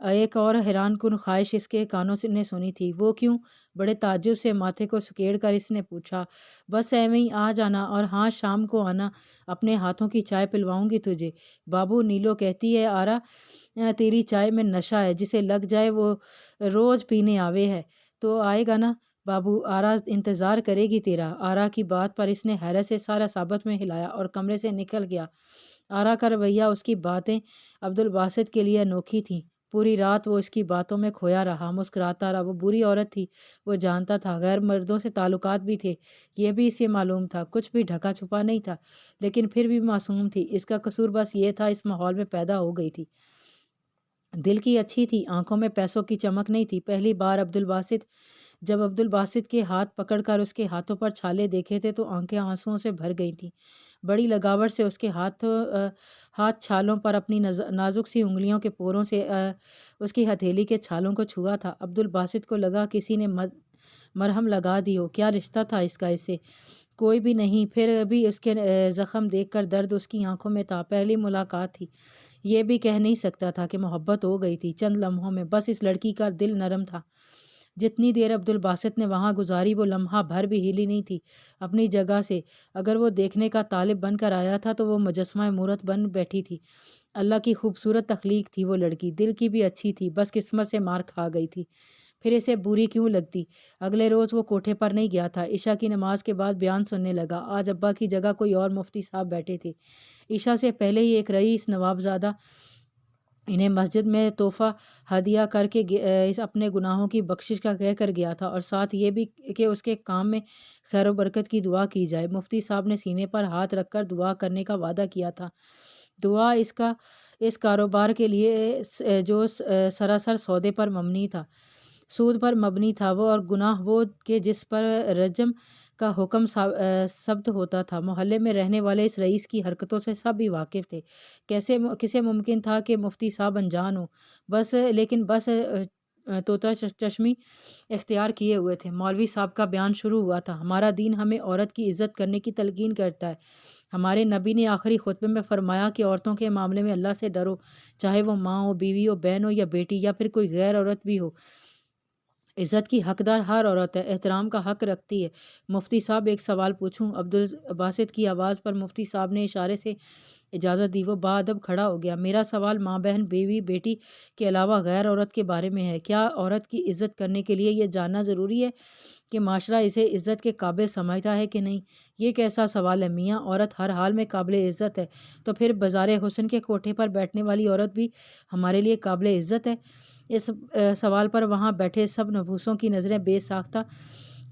ایک اور حیران کن خواہش اس کے کانوں نے سنی تھی۔ وہ کیوں؟ بڑے تعجب سے ماتھے کو سکیڑ کر اس نے پوچھا۔ بس ایویں ہی آ جانا، اور ہاں شام کو آنا، اپنے ہاتھوں کی چائے پلواؤں گی تجھے۔ بابو، نیلو کہتی ہے آرا تیری چائے میں نشہ ہے، جسے لگ جائے وہ روز پینے آوے ہے۔ تو آئے گا نا بابو، آرا انتظار کرے گی تیرا۔ آرا کی بات پر اس نے حیرت سے سارا ثابت میں ہلایا اور کمرے سے نکل گیا۔ آرا کا رویہ، اس کی باتیں عبدالباسط کے لیے انوکھی تھیں۔ پوری رات وہ اس کی باتوں میں کھویا رہا، مسکراتا رہا۔ وہ بری عورت تھی، وہ جانتا تھا، غیر مردوں سے تعلقات بھی تھے، یہ بھی اسے معلوم تھا، کچھ بھی ڈھکا چھپا نہیں تھا، لیکن پھر بھی معصوم تھی۔ اس کا قصور بس یہ تھا، اس ماحول میں پیدا ہو گئی تھی۔ دل کی اچھی تھی، آنکھوں میں پیسوں کی چمک نہیں تھی۔ پہلی بار جب عبدالباسط کے ہاتھ پکڑ کر اس کے ہاتھوں پر چھالے دیکھے تھے تو آنکھیں آنسوؤں سے بھر گئی تھیں۔ بڑی لگاوٹ سے اس کے ہاتھ چھالوں پر اپنی نازک سی انگلیوں کے پوروں سے اس کی ہتھیلی کے چھالوں کو چھوا تھا۔ عبدالباسط کو لگا کسی نے مرہم لگا دی ہو۔ کیا رشتہ تھا اس کا اس سے؟ کوئی بھی نہیں۔ پھر بھی اس کے زخم دیکھ کر درد اس کی آنکھوں میں تھا۔ پہلی ملاقات تھی، یہ بھی کہہ نہیں سکتا تھا کہ محبت ہو گئی تھی۔ چند لمحوں میں بس اس لڑکی کا دل نرم تھا۔ جتنی دیر عبدالباسط نے وہاں گزاری وہ لمحہ بھر بھی ہلی نہیں تھی اپنی جگہ سے۔ اگر وہ دیکھنے کا طالب بن کر آیا تھا تو وہ مجسمہ مورت بن بیٹھی تھی۔ اللہ کی خوبصورت تخلیق تھی وہ لڑکی، دل کی بھی اچھی تھی، بس قسمت سے مار کھا گئی تھی۔ پھر اسے بری کیوں لگتی؟ اگلے روز وہ کوٹھے پر نہیں گیا تھا۔ عشاء کی نماز کے بعد بیان سننے لگا۔ آج ابا کی جگہ کوئی اور مفتی صاحب بیٹھے تھے۔ عشاء سے پہلے ہی ایک رئیس نوابزادہ انہیں مسجد میں تحفہ ہدیہ کر کے اپنے گناہوں کی بخشش کا کہہ کر گیا تھا، اور ساتھ یہ بھی کہ اس کے کام میں خیر و برکت کی دعا کی جائے۔ مفتی صاحب نے سینے پر ہاتھ رکھ کر دعا کرنے کا وعدہ کیا تھا۔ دعا اس کاروبار کے لیے جو سراسر سودے پر مبنی تھا، سود پر مبنی تھا، وہ اور گناہ وہ کہ جس پر رجم کا حکم ثبت ہوتا تھا۔ محلے میں رہنے والے اس رئیس کی حرکتوں سے سب بھی واقف تھے۔ کیسے ممکن تھا کہ مفتی صاحب انجان ہوں؟ لیکن بس طوطا چشمی اختیار کیے ہوئے تھے۔ مولوی صاحب کا بیان شروع ہوا تھا۔ ہمارا دین ہمیں عورت کی عزت کرنے کی تلقین کرتا ہے۔ ہمارے نبی نے آخری خطبے میں فرمایا کہ عورتوں کے معاملے میں اللہ سے ڈرو، چاہے وہ ماں ہو، بیوی ہو، بہن ہو یا بیٹی، یا پھر کوئی غیر عورت بھی ہو۔ عزت کی حقدار ہر عورت ہے، احترام کا حق رکھتی ہے۔ مفتی صاحب، ایک سوال پوچھوں؟ عبدالباسط کی آواز پر مفتی صاحب نے اشارے سے اجازت دی۔ وہ باادب کھڑا ہو گیا۔ میرا سوال ماں، بہن، بیوی، بیٹی کے علاوہ غیر عورت کے بارے میں ہے۔ کیا عورت کی عزت کرنے کے لیے یہ جاننا ضروری ہے کہ معاشرہ اسے عزت کے قابل سمجھتا ہے کہ نہیں؟ یہ کیسا سوال ہے میاں؟ عورت ہر حال میں قابل عزت ہے، تو پھر بازار حسن کے کوٹھے پر بیٹھنے والی عورت بھی ہمارے لیے قابل عزت ہے؟ اس سوال پر وہاں بیٹھے سب نفوسوں کی نظریں بے ساختہ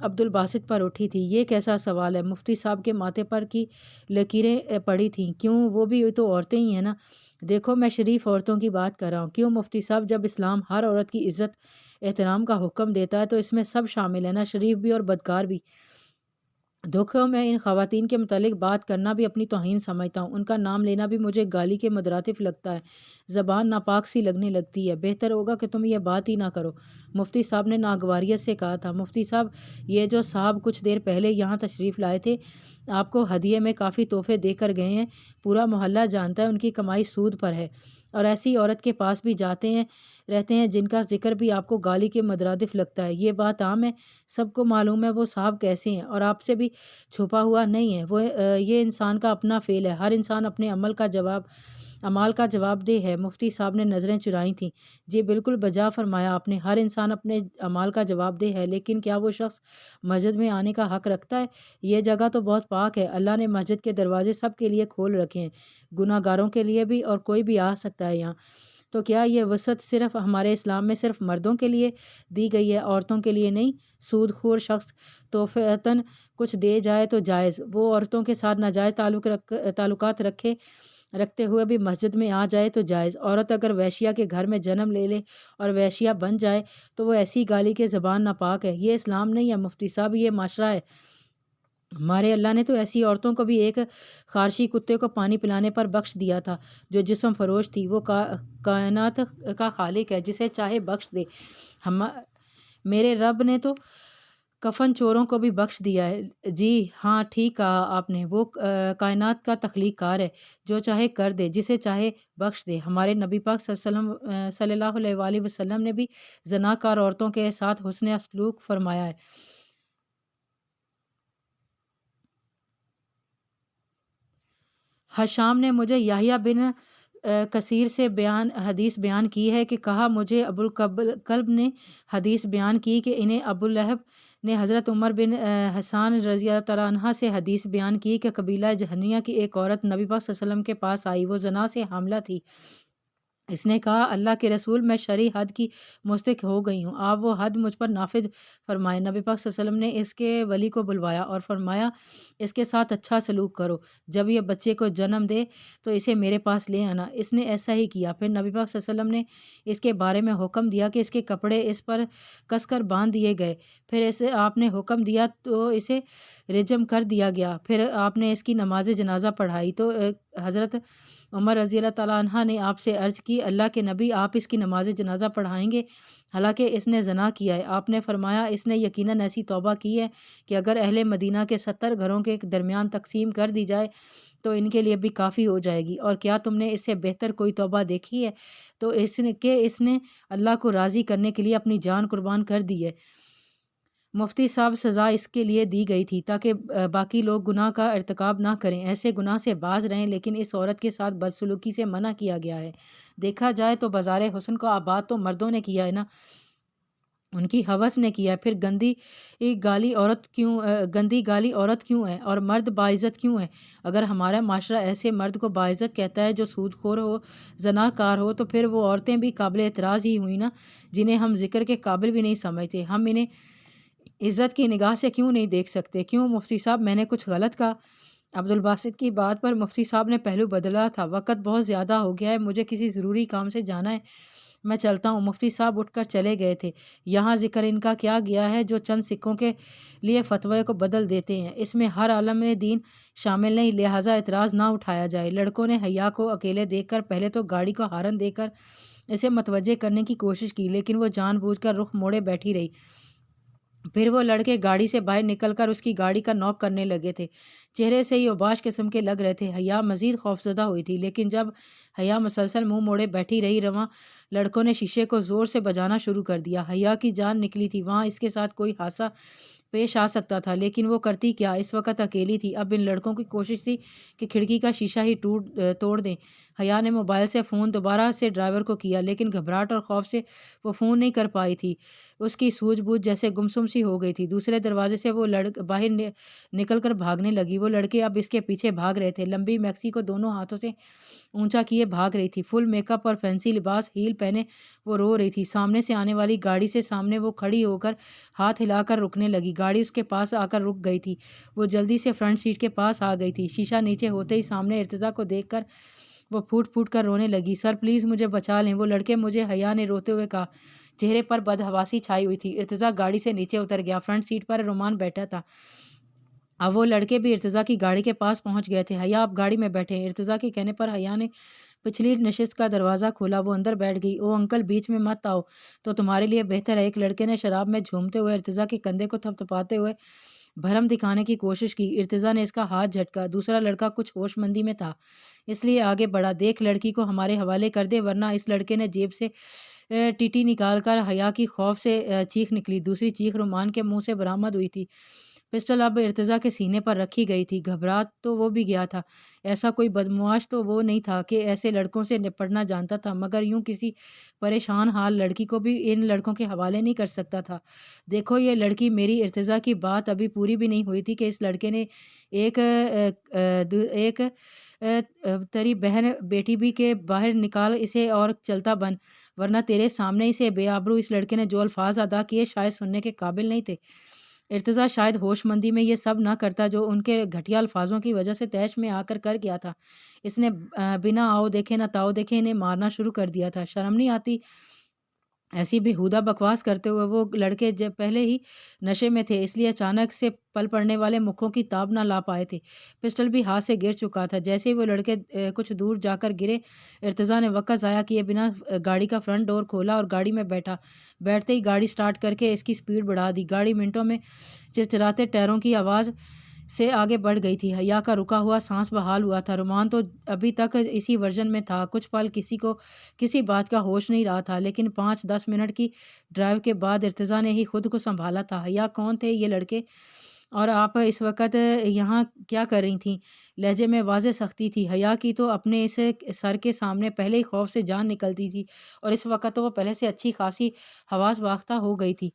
عبدالباسط پر اٹھی تھی۔ یہ کیسا سوال ہے؟ مفتی صاحب کے ماتھے پر کی لکیریں پڑی تھیں۔ کیوں؟ وہ بھی تو عورتیں ہی ہیں نا۔ دیکھو، میں شریف عورتوں کی بات کر رہا ہوں۔ کیوں مفتی صاحب؟ جب اسلام ہر عورت کی عزت احترام کا حکم دیتا ہے تو اس میں سب شامل ہیں نا، شریف بھی اور بدکار بھی۔ دکھوں میں ان خواتین کے متعلق بات کرنا بھی اپنی توہین سمجھتا ہوں۔ ان کا نام لینا بھی مجھے گالی کے مترادف لگتا ہے، زبان ناپاک سی لگنے لگتی ہے۔ بہتر ہوگا کہ تم یہ بات ہی نہ کرو، مفتی صاحب نے ناگواریت سے کہا تھا۔ مفتی صاحب، یہ جو صاحب کچھ دیر پہلے یہاں تشریف لائے تھے، آپ کو ہدیے میں کافی تحفے دے کر گئے ہیں۔ پورا محلہ جانتا ہے ان کی کمائی سود پر ہے، اور ایسی عورت کے پاس بھی رہتے ہیں جن کا ذکر بھی آپ کو گالی کے مترادف لگتا ہے۔ یہ بات عام ہے، سب کو معلوم ہے وہ صاحب کیسے ہیں، اور آپ سے بھی چھپا ہوا نہیں ہے۔ یہ انسان کا اپنا فعل ہے، ہر انسان اپنے اعمال کا جواب دہ ہے۔ مفتی صاحب نے نظریں چرائیں تھیں۔ جی بالکل بجا فرمایا آپ نے، ہر انسان اپنے اعمال کا جواب دہ ہے، لیکن کیا وہ شخص مسجد میں آنے کا حق رکھتا ہے؟ یہ جگہ تو بہت پاک ہے، اللہ نے مسجد کے دروازے سب کے لیے کھول رکھے ہیں، گناہ گاروں کے لیے بھی، اور کوئی بھی آ سکتا ہے یہاں۔ تو کیا یہ وسعت صرف ہمارے اسلام میں صرف مردوں کے لیے دی گئی ہے، عورتوں کے لیے نہیں؟ سود خور شخص تحفۃً کچھ دے جائے تو جائز، وہ عورتوں کے ساتھ ناجائز تعلقات رکھتے ہوئے بھی مسجد میں آ جائے تو جائز۔ عورت اگر ویشیا کے گھر میں جنم لے لے اور ویشیا بن جائے تو وہ ایسی گالی کے زبان ناپاک ہے۔ یہ اسلام نہیں ہے مفتی صاحب، یہ معاشرہ ہے۔ ہمارے اللہ نے تو ایسی عورتوں کو بھی ایک خارشی کتے کو پانی پلانے پر بخش دیا تھا جو جسم فروش تھی۔ وہ کائنات کا خالق ہے، جسے چاہے بخش دے۔ میرے رب نے تو کفن چوروں کو بھی بخش دیا ہے۔ جی ہاں، ٹھیک کہا آپ نے، وہ کائنات کا تخلیق کار ہے، جو چاہے کر دے، جسے چاہے بخش دے۔ ہمارے نبی پاک صلی اللہ علیہ وآلہ وسلم نے بھی زناکار عورتوں کے ساتھ حسن سلوک فرمایا ہے۔ حشام نے مجھے یحییٰ بن کثیر سے حدیث بیان کی ہے کہ کہا، مجھے ابوالکلب نے حدیث بیان کی کہ انہیں ابولہب نے حضرت عمر بن حسان رضی اللہ تعالیٰ عنہ سے حدیث بیان کی کہ قبیلہ جہنیہ کی ایک عورت نبی پاک صلی اللہ علیہ وسلم کے پاس آئی، وہ زنا سے حاملہ تھی۔ اس نے کہا، اللہ کے رسول، میں شرعی حد کی مستحق ہو گئی ہوں، آپ وہ حد مجھ پر نافذ فرمائیں۔ نبی پاک صلی اللہ علیہ وسلم نے اس کے ولی کو بلوایا اور فرمایا، اس کے ساتھ اچھا سلوک کرو، جب یہ بچے کو جنم دے تو اسے میرے پاس لے آنا۔ اس نے ایسا ہی کیا۔ پھر نبی پاک صلی اللہ علیہ وسلم نے اس کے بارے میں حکم دیا کہ اس کے کپڑے اس پر کس کر باندھ دیے گئے۔ پھر اسے آپ نے حکم دیا تو اسے رجم کر دیا گیا۔ پھر آپ نے اس کی نماز جنازہ پڑھائی تو حضرت عمر رضی اللہ تعالیٰ عنہ نے آپ سے عرض کی، اللہ کے نبی، آپ اس کی نماز جنازہ پڑھائیں گے حالانکہ اس نے زنا کیا ہے؟ آپ نے فرمایا، اس نے یقیناً ایسی توبہ کی ہے کہ اگر اہل مدینہ کے 70 گھروں کے درمیان تقسیم کر دی جائے تو ان کے لیے بھی کافی ہو جائے گی۔ اور کیا تم نے اس سے بہتر کوئی توبہ دیکھی ہے؟ تو اس نے اللہ کو راضی کرنے کے لیے اپنی جان قربان کر دی ہے۔ مفتی صاحب، سزا اس کے لیے دی گئی تھی تاکہ باقی لوگ گناہ کا ارتکاب نہ کریں، ایسے گناہ سے باز رہیں، لیکن اس عورت کے ساتھ بدسلوکی سے منع کیا گیا ہے۔ دیکھا جائے تو بازار حسن کو آباد تو مردوں نے کیا ہے نا، ان کی ہوس نے کیا ہے، پھر گندی گالی عورت کیوں ہے اور مرد باعزت کیوں ہے؟ اگر ہمارا معاشرہ ایسے مرد کو باعزت کہتا ہے جو سود خور ہو، زنا کار ہو، تو پھر وہ عورتیں بھی قابل اعتراض ہی ہوئی نا، جنہیں ہم ذکر کے قابل بھی نہیں سمجھتے۔ ہم انہیں عزت کی نگاہ سے کیوں نہیں دیکھ سکتے؟ کیوں مفتی صاحب، میں نے کچھ غلط کہا؟ عبدالباسط کی بات پر مفتی صاحب نے پہلو بدلا تھا۔ وقت بہت زیادہ ہو گیا ہے، مجھے کسی ضروری کام سے جانا ہے، میں چلتا ہوں۔ مفتی صاحب اٹھ کر چلے گئے تھے۔ یہاں ذکر ان کا کیا گیا ہے جو چند سکوں کے لیے فتوے کو بدل دیتے ہیں، اس میں ہر عالم دین شامل نہیں، لہٰذا اعتراض نہ اٹھایا جائے۔ لڑکوں نے حیا کو اکیلے دیکھ کر پہلے تو گاڑی کو ہارن دے کر اسے متوجہ کرنے کی کوشش کی، لیکن وہ جان بوجھ کر رخ موڑے بیٹھی رہی۔ پھر وہ لڑکے گاڑی سے باہر نکل کر اس کی گاڑی کا نوک کرنے لگے تھے، چہرے سے ہی اوباش قسم کے لگ رہے تھے۔ حیا مزید خوفزدہ ہوئی تھی، لیکن جب حیا مسلسل منہ موڑے بیٹھی رہی، رواں لڑکوں نے شیشے کو زور سے بجانا شروع کر دیا۔ حیا کی جان نکلی تھی، وہاں اس کے ساتھ کوئی حادثہ پیش آ سکتا تھا، لیکن وہ کرتی کیا؟ اس وقت اکیلی تھی۔ اب ان لڑکوں کی کوشش تھی کہ کھڑکی کا شیشہ ہی توڑ دیں۔ حیا نے موبائل سے فون دوبارہ سے ڈرائیور کو کیا، لیکن گھبراہٹ اور خوف سے وہ فون نہیں کر پائی تھی، اس کی سوجھ بوجھ جیسے گمسم سی ہو گئی تھی۔ دوسرے دروازے سے وہ باہر نکل کر بھاگنے لگی۔ وہ لڑکے اب اس کے پیچھے بھاگ رہے تھے، لمبی میکسی کو دونوں ہاتھوں سے اونچا کیے بھاگ رہی تھی، فل میک اپ اور فینسی لباس، ہیل پہنے وہ رو رہی تھی۔ سامنے سے آنے والی گاڑی سے سامنے وہ کھڑی ہو کر ہاتھ ہلا کر رکنے لگی۔ گاڑی اس کے پاس آ کر رک گئی تھی، وہ جلدی سے فرنٹ سیٹ کے پاس آ گئی تھی۔ شیشہ نیچے ہوتے ہی سامنے ارتضیٰ کو دیکھ کر وہ پھوٹ پھوٹ کر رونے لگی۔ سر پلیز مجھے بچا لیں، وہ لڑکے مجھے، حیا نے روتے ہوئے کہا۔ چہرے پر بدحواسی چھائی ہوئی تھی۔ ارتضیٰ گاڑی سے نیچے اتر گیا، فرنٹ سیٹ پر رومان بیٹھا تھا۔ اب وہ لڑکے بھی ارتضیٰ کی گاڑی کے پاس پہنچ گئے تھے۔ حیا، آپ گاڑی میں بیٹھیں۔ ارتضیٰ کے کہنے پر حیا نے پچھلی نشست کا دروازہ کھولا، وہ اندر بیٹھ گئی۔ او انکل، بیچ میں مت آؤ تو تمہارے لیے بہتر ہے، ایک لڑکے نے شراب میں جھومتے ہوئے ارتضیٰ کے کندھے کو تھپتھپاتے ہوئے بھرم دکھانے کی کوشش کی۔ ارتضیٰ نے اس کا ہاتھ جھٹکا۔ دوسرا لڑکا کچھ ہوش مندی میں تھا، اس لیے آگے بڑھا۔ دیکھ، لڑکی کو ہمارے حوالے کر دے، ورنہ۔ اس لڑکے نے جیب سے ٹیٹی نکال کر حیا کی خوف سے چیخ نکلی۔ دوسری چیخ رومان کے منہ سے برآمد ہوئی تھی۔ پسٹل اب ارتضیٰ کے سینے پر رکھی گئی تھی۔ گھبرا تو وہ بھی گیا تھا، ایسا کوئی بدمعاش تو وہ نہیں تھا کہ ایسے لڑکوں سے نپٹنا جانتا تھا، مگر یوں کسی پریشان حال لڑکی کو بھی ان لڑکوں کے حوالے نہیں کر سکتا تھا۔ دیکھو یہ لڑکی میری، ارتضیٰ کی بات ابھی پوری بھی نہیں ہوئی تھی کہ اس لڑکے نے ایک تیری بہن بیٹی بھی کے باہر نکال اسے اور چلتا بن، ورنہ تیرے سامنے اسے بے آبرو۔ اس لڑکے نے جو الفاظ ادا کیے شاید سننے کے قابل نہیں تھے۔ ارتضیٰ شاید ہوش مندی میں یہ سب نہ کرتا جو ان کے گھٹیا الفاظوں کی وجہ سے طیش میں آ کر گیا تھا۔ اس نے بنا آؤ دیکھے نہ تاؤ دیکھے انہیں مارنا شروع کر دیا تھا۔ شرم نہیں آتی ایسی بےہودہ بکواس کرتے ہوئے وہ لڑکے جب پہلے ہی نشے میں تھے، اس لیے اچانک سے پل پڑنے والے مکھوں کی تاب نہ لا پائے تھے۔ پسٹل بھی ہاتھ سے گر چکا تھا۔ جیسے ہی وہ لڑکے کچھ دور جا کر گرے، ارتضیٰ نے وقت ضائع کیے بنا گاڑی کا فرنٹ ڈور کھولا اور گاڑی میں بیٹھا۔ بیٹھتے ہی گاڑی سٹارٹ کر کے اس کی سپیڈ بڑھا دی۔ گاڑی منٹوں میں چرچراتے ٹائروں کی آواز سے آگے بڑھ گئی تھی۔ حیا کا رکا ہوا سانس بحال ہوا تھا۔ رومان تو ابھی تک اسی ورژن میں تھا۔ کچھ پل کسی کو کسی بات کا ہوش نہیں رہا تھا، لیکن 5-10 منٹ کی ڈرائیو کے بعد ارتضیٰ نے ہی خود کو سنبھالا تھا۔ حیا کون تھے یہ لڑکے اور آپ اس وقت یہاں کیا کر رہی تھیں؟ لہجے میں واضح سختی تھی۔ حیا کی تو اپنے اس سر کے سامنے پہلے ہی خوف سے جان نکلتی تھی اور اس وقت تو وہ پہلے سے اچھی خاصی حواس باختہ ہو گئی تھی۔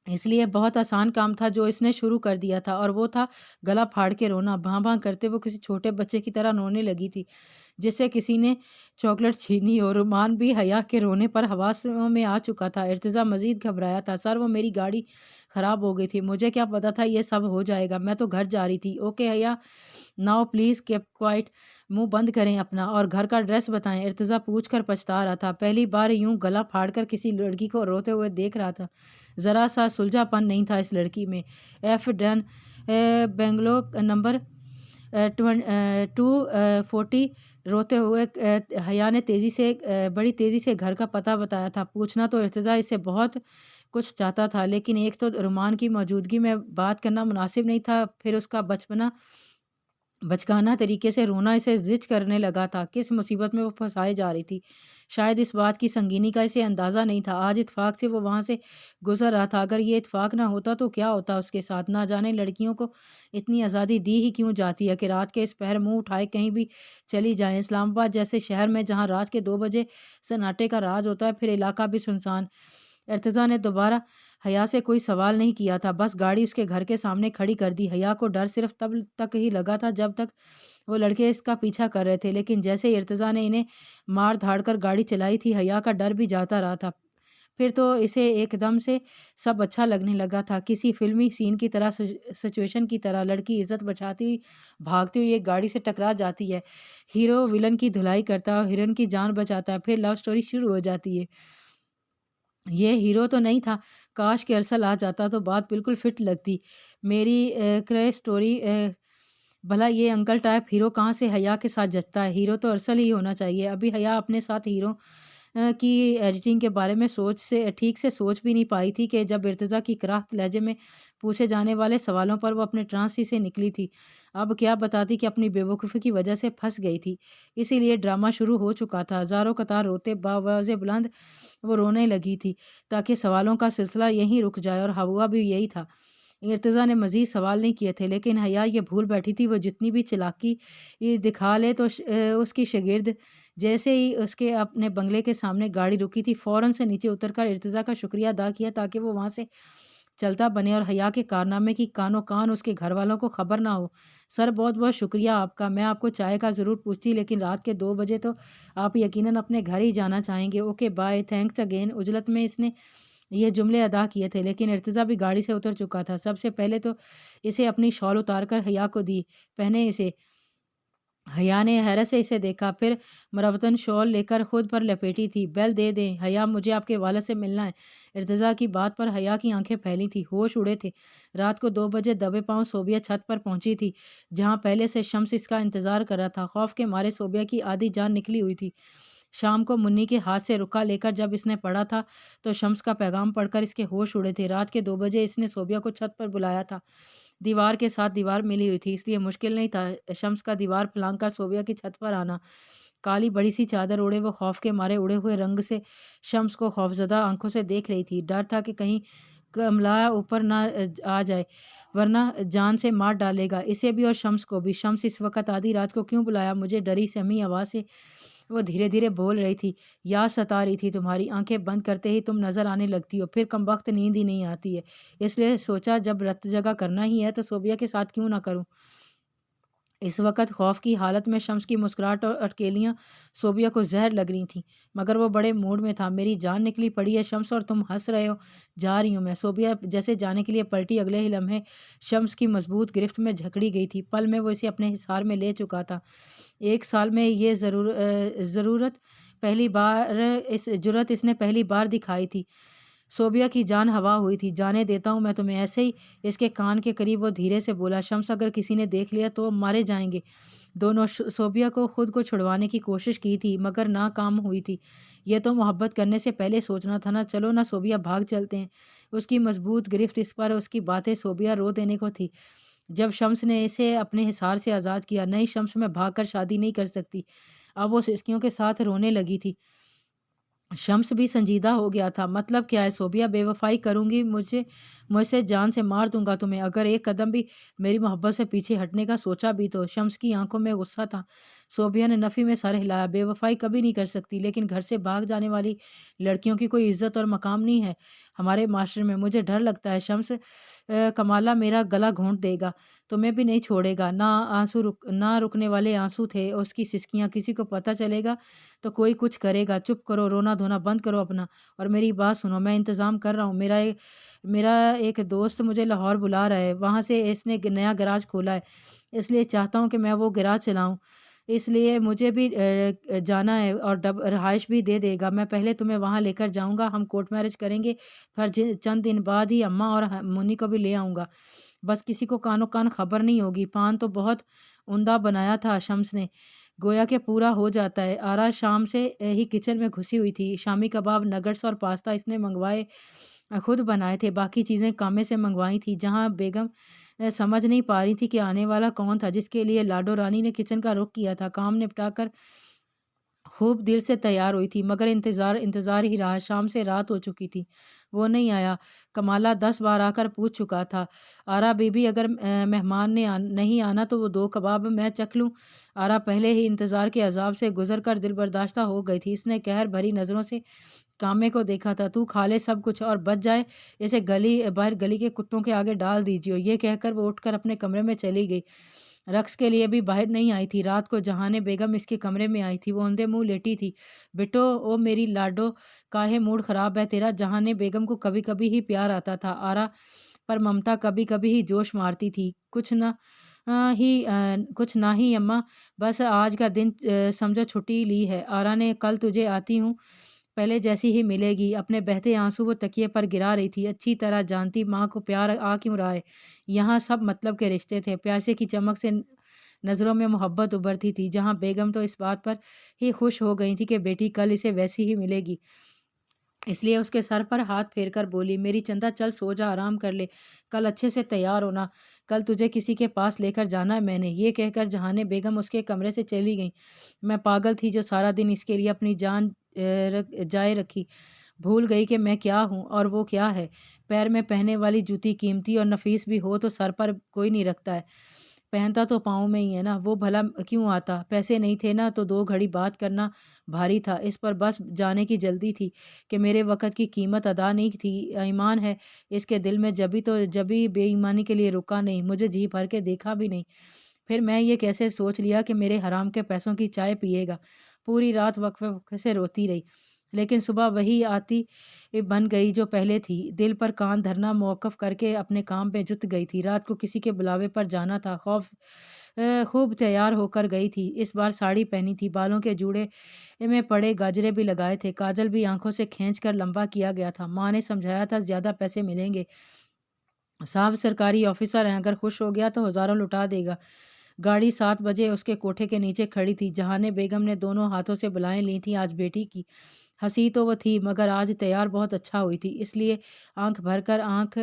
اس لیے بہت آسان کام تھا جو اس نے شروع کر دیا تھا، اور وہ تھا گلا پھاڑ کے رونا۔ بھاں بھاں کرتے وہ کسی چھوٹے بچے کی طرح رونے لگی تھی جس سے کسی نے چاکلیٹ چھینی ہو۔ رومان بھی حیا کے رونے پر حواسوں میں آ چکا تھا۔ ارتضیٰ مزید گھبرایا تھا۔ سر، وہ میری گاڑی خراب ہو گئی تھی، مجھے کیا پتا تھا یہ سب ہو جائے گا، میں تو گھر جا رہی تھی۔ اوکے حیا، ناؤ پلیز کیپ کوائٹ، منہ بند کریں اپنا اور گھر کا ایڈریس بتائیں۔ ارتضیٰ پوچھ کر پچھتا رہا تھا، پہلی بار یوں گلا پھاڑ کر کسی لڑکی کو روتے ہوئے دیکھ رہا تھا۔ ذرا سا سلجھا پن نہیں تھا اس لڑکی میں۔ ایف ڈن بنگلو نمبر 240 روتے ہوئے حیا نے بڑی تیزی سے گھر کا پتہ بتایا تھا۔ پوچھنا تو ارتضیٰ اس سے بہت کچھ چاہتا تھا، لیکن ایک تو رومان کی موجودگی میں بات کرنا مناسب نہیں تھا، پھر اس کا بچکانہ طریقے سے رونا اسے زچ کرنے لگا تھا۔ کس مصیبت میں وہ پھنسائے جا رہی تھی؟ شاید اس بات کی سنگینی کا اسے اندازہ نہیں تھا۔ آج اتفاق سے وہ وہاں سے گزر رہا تھا، اگر یہ اتفاق نہ ہوتا تو کیا ہوتا اس کے ساتھ؟ نہ جانے لڑکیوں کو اتنی آزادی دی ہی کیوں جاتی ہے کہ رات کے اس پہر منہ اٹھائے کہیں بھی چلی جائیں؟ اسلام آباد جیسے شہر میں جہاں رات کے 2 بجے سناٹے کا راج ہوتا ہے، پھر علاقہ بھی سنسان۔ ارتضیٰ نے دوبارہ حیا سے کوئی سوال نہیں کیا تھا، بس گاڑی اس کے گھر کے سامنے کھڑی کر دی۔ حیا کو ڈر صرف تب تک ہی لگا تھا جب تک وہ لڑکے اس کا پیچھا کر رہے تھے، لیکن جیسے ہی ارتضیٰ نے انہیں مار دھاڑ کر گاڑی چلائی تھی، حیا کا ڈر بھی جاتا رہا تھا۔ پھر تو اسے ایک دم سے سب اچھا لگنے لگا تھا، کسی فلمی سین کی طرح، سچویشن کی طرح۔ لڑکی عزت بچاتی ہوئی بھاگتی ہوئی ایک گاڑی سے ٹکرا جاتی ہے، ہیرو ویلن کی دھلائی کرتا ہے اور ہیروئن کی جان بچاتا ہے، پھر لو سٹوری شروع ہو جاتی ہے۔ یہ ہیرو تو نہیں تھا، کاش کہ ارسل آ جاتا تو بات بالکل فٹ لگتی۔ میری کرے سٹوری بھلا یہ انکل ٹائپ ہیرو کہاں سے حیا کے ساتھ جچتا ہے؟ ہیرو تو ارسل ہی ہونا چاہیے۔ ابھی حیا اپنے ساتھ ہیرو کی ایڈیٹنگ کے بارے میں ٹھیک سے سوچ بھی نہیں پائی تھی کہ جب ارتضیٰ کی کراہت لہجے میں پوچھے جانے والے سوالوں پر وہ اپنے ٹرانس ہی سے نکلی تھی۔ اب کیا بتاتی کہ اپنی بے وقوفی کی وجہ سے پھنس گئی تھی، اسی لیے ڈرامہ شروع ہو چکا تھا۔ ہزاروں قطار روتے باواز بلند وہ رونے لگی تھی تاکہ سوالوں کا سلسلہ یہیں رک جائے، اور ہوا بھی یہی تھا۔ ارتضیٰ نے مزید سوال نہیں کیے تھے، لیکن حیا یہ بھول بیٹھی تھی وہ جتنی بھی چلاکی دکھا لے تو اس کی شاگرد جیسے ہی اس کے اپنے بنگلے کے سامنے گاڑی رکی تھی، فوراً سے نیچے اتر کر ارتضیٰ کا شکریہ ادا کیا تاکہ وہ وہاں سے چلتا بنے اور حیا کے کارنامے کی کانوں کان اس کے گھر والوں کو خبر نہ ہو۔ سر، بہت بہت شکریہ آپ کا، میں آپ کو چائے کا ضرور پوچھتی، لیکن رات کے 2 بجے تو آپ یقیناً اپنے گھر ہی جانا چاہیں گے۔ Okay bye, thanks again. عجلت میں اس نے یہ جملے ادا کیے تھے، لیکن ارتضیٰ بھی گاڑی سے اتر چکا تھا۔ سب سے پہلے تو اسے اپنی شال اتار کر حیا کو دی، پہنے اسے۔ حیا نے حیرت سے اسے دیکھا، پھر مروتن شال لے کر خود پر لپیٹی تھی۔ بیل دے دیں حیا، مجھے آپ کے والد سے ملنا ہے۔ ارتضیٰ کی بات پر حیا کی آنکھیں پھیلی تھیں، ہوش اڑے تھے۔ رات کو 2 بجے دبے پاؤں صوبیہ چھت پر پہنچی تھی جہاں پہلے سے شمس اس کا انتظار کر رہا تھا۔ خوف کے مارے صوبیہ کی آدھی جان نکلی ہوئی تھی۔ شام کو منی کے ہاتھ سے رکا لے کر جب اس نے پڑھا تھا تو شمس کا پیغام پڑھ کر اس کے ہوش اڑے تھے۔ رات کے 2 بجے اس نے صوبیہ کو چھت پر بلایا تھا۔ دیوار کے ساتھ دیوار ملی ہوئی تھی، اس لیے مشکل نہیں تھا شمس کا دیوار پھلانگ کر صوبیہ کی چھت پر آنا۔ کالی بڑی سی چادر اوڑھے وہ خوف کے مارے اڑے ہوئے رنگ سے شمس کو خوفزدہ آنکھوں سے دیکھ رہی تھی۔ ڈر تھا کہ کہیں کملا اوپر نہ آ جائے ورنہ جان سے مار ڈالے گا، اسے بھی اور شمس کو بھی۔ شمس، اس وقت آدھی رات کو کیوں بلایا مجھے؟ ڈری سہمی آواز سے وہ دھیرے دھیرے بول رہی تھی۔ یاد ستا رہی تھی تمہاری، آنکھیں بند کرتے ہی تم نظر آنے لگتی ہو، پھر کمبخت نیند ہی نہیں آتی ہے، اس لیے سوچا جب رت جگہ کرنا ہی ہے تو صوبیہ کے ساتھ کیوں نہ کروں۔ اس وقت خوف کی حالت میں شمس کی مسکراہٹ اور اٹکیلیاں صوبیہ کو زہر لگ رہی تھیں، مگر وہ بڑے موڈ میں تھا۔ میری جان نکلی پڑی ہے شمس اور تم ہنس رہے ہو، جا رہی ہوں میں۔ صوبیہ جیسے جانے کے لیے پلٹی، اگلے ہی لمحے شمس کی مضبوط گرفت میں جھکڑی گئی تھی۔ پل میں وہ اسے اپنے حصار میں لے چکا تھا۔ 1 سال میں یہ جرأت اس نے پہلی بار دکھائی تھی۔ صوبیہ کی جان ہوا ہوئی تھی۔ جانے دیتا ہوں میں تمہیں، ایسے ہی اس کے کان کے قریب وہ دھیرے سے بولا۔ شمس، اگر کسی نے دیکھ لیا تو مارے جائیں گے دونوں۔ صوبیہ کو خود کو چھڑوانے کی کوشش کی تھی مگر ناکام ہوئی تھی۔ یہ تو محبت کرنے سے پہلے سوچنا تھا نا۔ چلو نا صوبیہ، بھاگ چلتے ہیں۔ اس کی مضبوط گرفت، اس پر اس کی باتیں صوبیہ رو دینے کو تھی۔ جب شمس نے اسے اپنے حصار سے آزاد کیا، نہیں شمس، میں بھاگ کر شادی نہیں کر سکتی۔ اب وہ سسکیوں کے ساتھ رونے لگی تھی۔ شمس بھی سنجیدہ ہو گیا تھا۔ مطلب کیا ہے صوبیہ؟ بے وفائی کروں گی؟ مجھ سے جان سے مار دوں گا تمہیں اگر ایک قدم بھی میری محبت سے پیچھے ہٹنے کا سوچا بھی تو۔ شمس کی آنکھوں میں غصہ تھا۔ صوبیہ نے نفی میں سر ہلایا۔ بے وفائی کبھی نہیں کر سکتی، لیکن گھر سے بھاگ جانے والی لڑکیوں کی کوئی عزت اور مقام نہیں ہے ہمارے معاشرے میں۔ مجھے ڈر لگتا ہے شمس، کمالہ میرا گلا گھونٹ دے گا، تمہیں بھی نہیں چھوڑے گا۔ نہ رکنے والے آنسو تھے اس کی سسکیاں۔ کسی کو پتہ چلے گا تو کوئی کچھ کرے گا۔ چپ کرو، رونا دھونا بند کرو اپنا، اور میری بات سنو۔ میں انتظام کر رہا ہوں۔ میرا ایک دوست مجھے لاہور بلا رہا ہے، وہاں سے اس نے نیا گراج کھولا ہے، اس لیے چاہتا ہوں کہ میں وہ گراج چلاؤں، اس لیے مجھے بھی جانا ہے اور رہائش بھی دے دے گا۔ میں پہلے تمہیں وہاں لے کر جاؤں گا، ہم کورٹ میرج کریں گے، پھر چند دن بعد ہی اماں اور منی کو بھی لے آؤں گا۔ بس کسی کو کانو کان خبر نہیں ہوگی۔ پان تو بہت عمدہ بنایا تھا شمس نے، گویا کہ پورا ہو جاتا ہے۔ آرا شام سے ہی کچن میں گھسی ہوئی تھی۔ شامی کباب، نگٹس اور پاستا اس نے خود بنائے تھے، باقی چیزیں کامے سے منگوائی تھی۔ جہاں بیگم سمجھ نہیں پا رہی تھی کہ آنے والا کون تھا جس کے لیے لاڈو رانی نے کچن کا رخ کیا تھا۔ کام نپٹا کر خوب دل سے تیار ہوئی تھی مگر انتظار ہی رہا۔ شام سے رات ہو چکی تھی، وہ نہیں آیا۔ کمالہ 10 بار آ کر پوچھ چکا تھا، آرا بی بی اگر مہمان نے نہیں آنا تو وہ 2 کباب میں چکھ لوں؟ آرا پہلے ہی انتظار کے عذاب سے گزر کر دل برداشتہ ہو گئی تھی۔ اس نے قہر بھری نظروں سے کامے کو دیکھا تھا۔ تو کھا لے سب کچھ اور بچ جائے اسے باہر گلی کے کتوں کے آگے ڈال دیجیے۔ یہ کہہ کر وہ اٹھ کر اپنے کمرے میں چلی گئی۔ رقص کے لیے بھی باہر نہیں آئی تھی۔ رات کو جہانے بیگم اس کے کمرے میں آئی تھی، وہ اندھے منہ لیٹی تھی۔ بیٹو، او میری لاڈو، کاہے موڈ خراب ہے تیرا؟ جہانے بیگم کو کبھی کبھی ہی پیار آتا تھا، آرا پر ممتا کبھی کبھی ہی جوش مارتی تھی۔ کچھ نہ ہی اماں، بس آج کا دن سمجھو چھٹی لی ہے آرا نے، کل تجھے آتی ہوں پہلے جیسی ہی ملے گی۔ اپنے بہتے آنسو وہ تکیے پر گرا رہی تھی، اچھی طرح جانتی ماں کو پیار آ کیوں رہا ہے۔ یہاں سب مطلب کے رشتے تھے۔ پیاسے کی چمک سے نظروں میں محبت ابھرتی تھی، جہاں بیگم تو اس بات پر ہی خوش ہو گئی تھی کہ بیٹی کل اسے ویسی ہی ملے گی، اس لیے اس کے سر پر ہاتھ پھیر کر بولی، میری چندا چل سو جا، آرام کر لے، کل اچھے سے تیار ہونا، کل تجھے کسی کے پاس لے کر جانا ہے میں نے۔ یہ کہہ کر جہانے بیگم اس کے کمرے سے چلی گئیں۔ میں پاگل تھی جو سارا دن اس کے لیے اپنی جان جائے رکھی، بھول گئی کہ میں کیا ہوں اور وہ کیا ہے۔ پیر میں پہننے والی جوتی قیمتی اور نفیس بھی ہو تو سر پر کوئی نہیں رکھتا ہے، پہنتا تو پاؤں میں ہی ہے نا۔ وہ بھلا کیوں آتا؟ پیسے نہیں تھے نا تو 2 گھڑی بات کرنا بھاری تھا۔ اس پر بس جانے کی جلدی تھی کہ میرے وقت کی قیمت ادا نہیں تھی۔ ایمان ہے اس کے دل میں، جبھی بے ایمانی کے لیے رکا نہیں، مجھے جی بھر کے دیکھا بھی نہیں۔ پھر میں یہ کیسے سوچ لیا کہ میرے حرام کے پیسوں کی چائے پیے گا؟ پوری رات وقفے سے روتی رہی، لیکن صبح وہی آتی بن گئی جو پہلے تھی۔ دل پر کان دھرنا موقف کر کے اپنے کام پہ جت گئی تھی۔ رات کو کسی کے بلاوے پر جانا تھا، خوب تیار ہو کر گئی تھی۔ اس بار ساڑی پہنی تھی، بالوں کے جوڑے میں پڑے گاجرے بھی لگائے تھے، کاجل بھی آنکھوں سے کھینچ کر لمبا کیا گیا تھا۔ ماں نے سمجھایا تھا زیادہ پیسے ملیں گے، صاحب سرکاری آفیسر ہیں، اگر خوش ہو گیا تو ہزاروں لٹا دے گا۔ گاڑی 7 بجے اس کے کوٹھے کے نیچے کھڑی تھی۔ جہانے بیگم نے دونوں ہاتھوں سے بلائیں لی تھیں آج بیٹی کی۔ ہنسی تو وہ تھی مگر آج تیار بہت اچھا ہوئی تھی، اس لیے آنکھ بھر کر آنکھ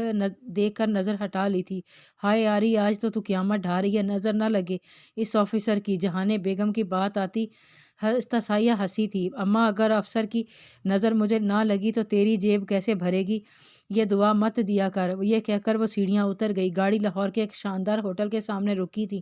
دیکھ کر نظر ہٹا لی تھی۔ ہائے یاری، آج تو قیامت ڈھا رہی ہے، نظر نہ لگے اس آفیسر کی۔ جہانے بیگم کی بات آتی استثنائیہ ہنسی تھی۔ اماں، اگر افسر کی نظر مجھے نہ لگی تو تیری جیب کیسے بھرے گی؟ یہ دعا مت دیا کر۔ یہ کہہ کر وہ سیڑھیاں اتر گئی۔ گاڑی لاہور کے ایک شاندار ہوٹل کے سامنے رکی تھی۔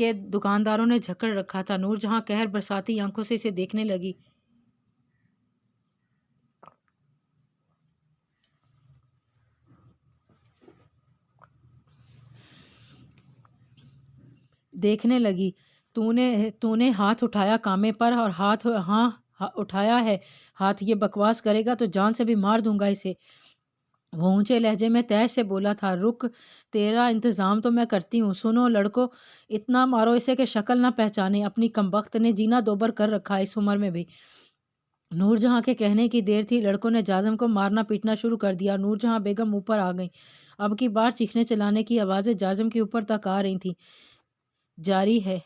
کے دکانداروں نے جھکڑ رکھا تھا۔ نور جہاں قہر برساتی آنکھوں سے اسے دیکھنے لگی۔ تو نے ہاتھ اٹھایا کامے پر، اور اٹھایا ہے ہاتھ، یہ بکواس کرے گا تو جان سے بھی مار دوں گا اسے۔ وہ اونچے لہجے میں تیش سے بولا تھا، رک، تیرا انتظام تو میں کرتی ہوں۔ سنو لڑکو، اتنا مارو اسے کہ شکل نہ پہچانے، اپنی کمبخت نے جینا دوبر کر رکھا اس عمر میں بھی۔ نور جہاں کے کہنے کی دیر تھی، لڑکوں نے جازم کو مارنا پیٹنا شروع کر دیا۔ نور جہاں بیگم اوپر آ گئیں۔ اب کی بار چیخنے چلانے کی آوازیں جازم کے اوپر تک آ رہی تھیں۔ جاری ہے